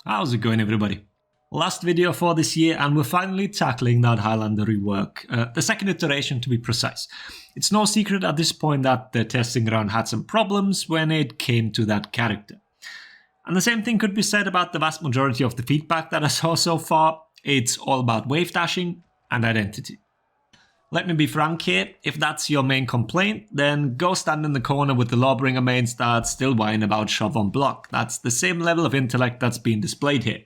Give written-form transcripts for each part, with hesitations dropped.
How's it going, everybody? Last video for this year, and we're finally tackling that Highlander rework, the second iteration to be precise. It's no secret at this point that the testing ground had some problems when it came to that character. And the same thing could be said about the vast majority of the feedback that I saw so far. It's all about wave dashing and identity. Let me be frank here, if that's your main complaint, then go stand in the corner with the Lawbringer mains that still whine about shove on block. That's the same level of intellect that's being displayed here.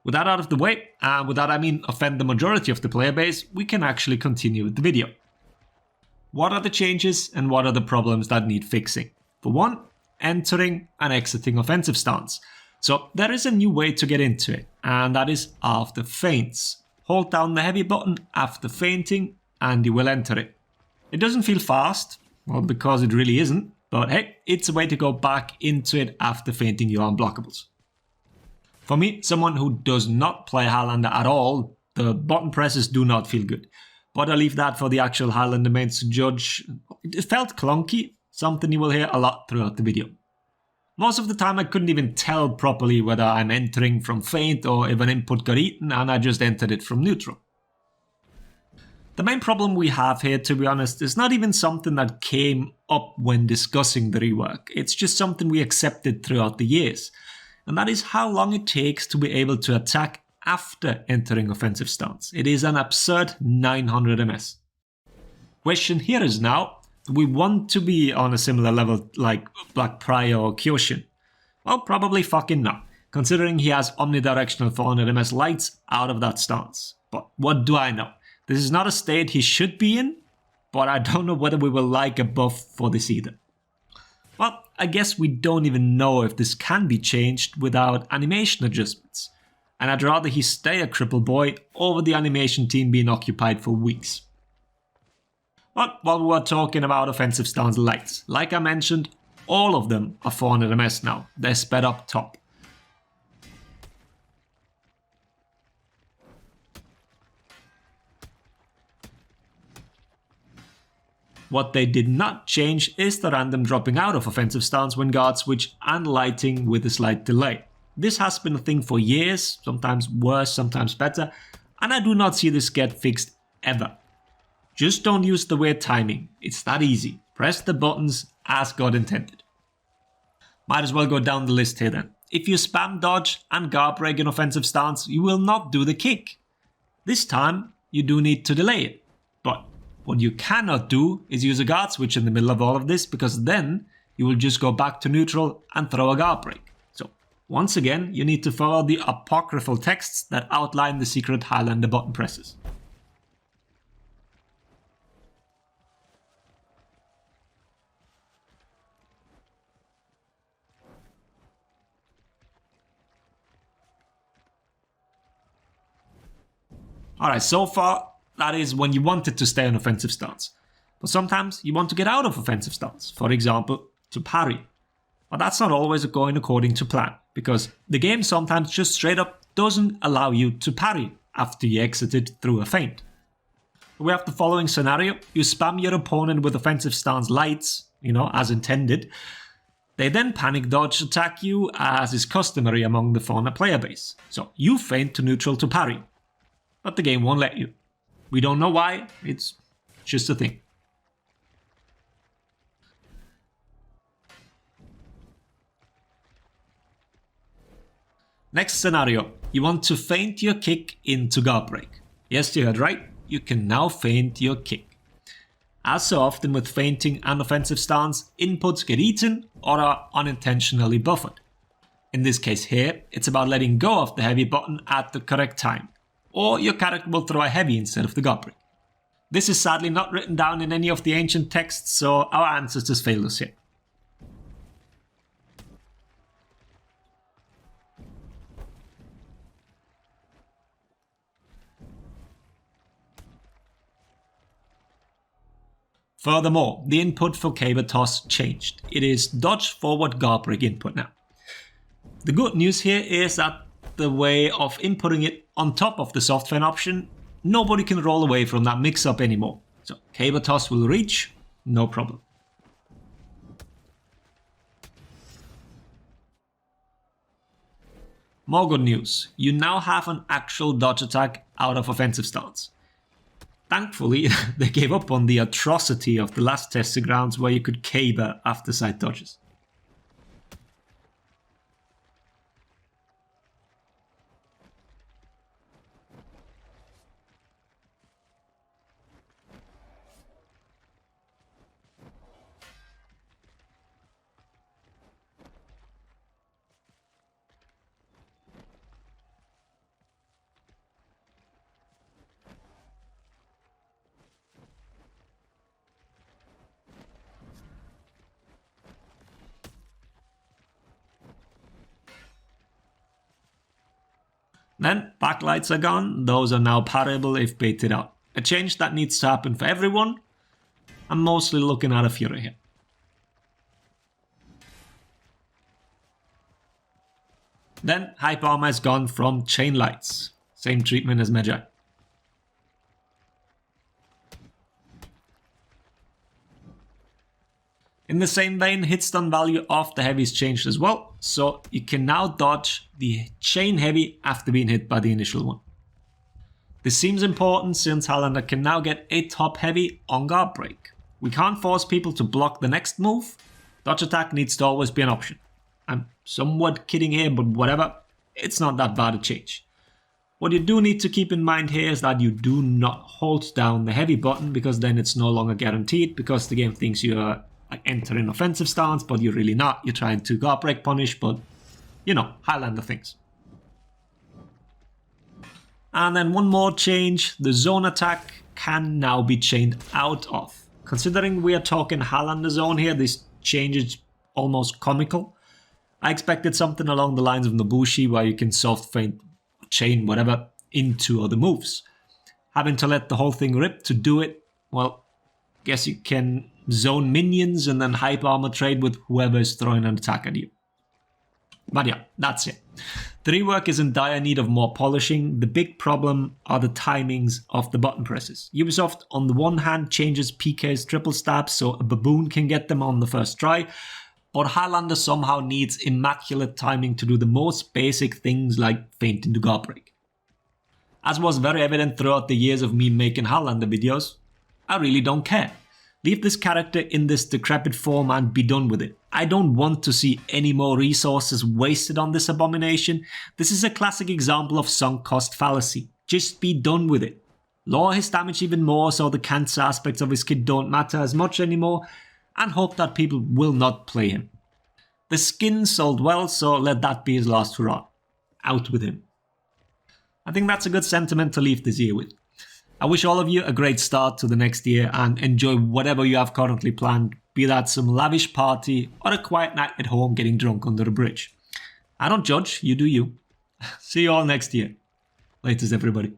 With that out of the way, and with that I mean offend the majority of the player base, we can actually continue with the video. What are the changes and what are the problems that need fixing? For one, entering and exiting offensive stance. So there is a new way to get into it, and that is after feints. Hold down the heavy button after feinting and you will enter it. It doesn't feel fast, well, because it really isn't, but hey, it's a way to go back into it after feinting your unblockables. For me, someone who does not play Highlander at all, the button presses do not feel good. But I leave that for the actual Highlander mains to judge. It felt clunky, something you will hear a lot throughout the video. Most of the time I couldn't even tell properly whether I'm entering from feint or if an input got eaten and I just entered it from neutral. The main problem we have here, to be honest, is not even something that came up when discussing the rework. It's just something we accepted throughout the years. And that is how long it takes to be able to attack after entering offensive stance. It is an absurd 900 ms. Question here is now, do we want to be on a similar level like Black Prior or Kyoshin? Well, probably fucking not, considering he has omnidirectional 400 ms lights out of that stance. But what do I know? This is not a state he should be in, but I don't know whether we will like a buff for this either. Well, I guess we don't even know if this can be changed without animation adjustments, and I'd rather he stay a cripple boy over the animation team being occupied for weeks. But while we're talking about offensive stance lights, like I mentioned, all of them are 400 ms now, they're sped up top. What they did not change is the random dropping out of offensive stance when guard switch and lighting with a slight delay. This has been a thing for years, sometimes worse, sometimes better, and I do not see this get fixed ever. Just don't use the weird timing, it's that easy. Press the buttons as God intended. Might as well go down the list here then. If you spam dodge and guard break in offensive stance, you will not do the kick. This time, you do need to delay it, but what you cannot do is use a guard switch in the middle of all of this, because then you will just go back to neutral and throw a guard break. So once again, you need to follow the apocryphal texts that outline the secret Highlander button presses. Alright, so far that is when you wanted to stay on offensive stance. But sometimes you want to get out of offensive stance, for example, to parry. But that's not always going according to plan, because the game sometimes just straight up doesn't allow you to parry after you exited through a feint. We have the following scenario: you spam your opponent with offensive stance lights, as intended. They then panic dodge attack you, as is customary among the Fauna player base. So you feint to neutral to parry, but the game won't let you. We don't know why, it's just a thing. Next scenario, you want to feint your kick into guard break. Yes, you heard right, you can now feint your kick. As so often with feinting and offensive stance, inputs get eaten or are unintentionally buffered. In this case here, it's about letting go of the heavy button at the correct time, or your character will throw a heavy instead of the guard break. This is sadly not written down in any of the ancient texts, so our ancestors failed us here. Furthermore, the input for caber toss changed. It is dodge forward guard break input now. The good news here is that the way of inputting it on top of the soft feint option, nobody can roll away from that mix-up anymore. So caber toss will reach, no problem. More good news, you now have an actual dodge attack out of offensive stance. Thankfully, they gave up on the atrocity of the last testing grounds where you could caber after side dodges. Then, backlights are gone, those are now parable if baited out. A change that needs to happen for everyone. I'm mostly looking at a Fury here. Then, hype armor has gone from chain lights. Same treatment as Magi. In the same vein, hit stun value of the heavies changed as well, so you can now dodge the chain heavy after being hit by the initial one. This seems important since Highlander can now get a top heavy on guard break. We can't force people to block the next move. Dodge attack needs to always be an option. I'm somewhat kidding here, but whatever, it's not that bad a change. What you do need to keep in mind here is that you do not hold down the heavy button, because then it's no longer guaranteed, because the game thinks you're entering offensive stance, but you're really not. You're trying to guard break punish, but you know, Highlander things. And then one more change, the zone attack can now be chained out of. Considering we are talking Highlander zone here, this change is almost comical. I expected something along the lines of Nobushi, where you can soft feint, chain, whatever, into other moves. Having to let the whole thing rip to do it, well, guess you can zone minions and then hype armor trade with whoever is throwing an attack at you. But yeah, that's it. The rework is in dire need of more polishing. The big problem are the timings of the button presses. Ubisoft on the one hand changes PK's triple stabs so a baboon can get them on the first try, but Highlander somehow needs immaculate timing to do the most basic things like feint into guard break. As was very evident throughout the years of me making Highlander videos, I really don't care. Leave this character in this decrepit form and be done with it. I don't want to see any more resources wasted on this abomination. This is a classic example of sunk cost fallacy. Just be done with it. Lower his damage even more so the cancer aspects of his kit don't matter as much anymore, and hope that people will not play him. The skin sold well, so let that be his last hurrah. Out with him. I think that's a good sentiment to leave this year with. I wish all of you a great start to the next year and enjoy whatever you have currently planned, be that some lavish party or a quiet night at home getting drunk under a bridge. I don't judge, you do you. See you all next year. Laters everybody.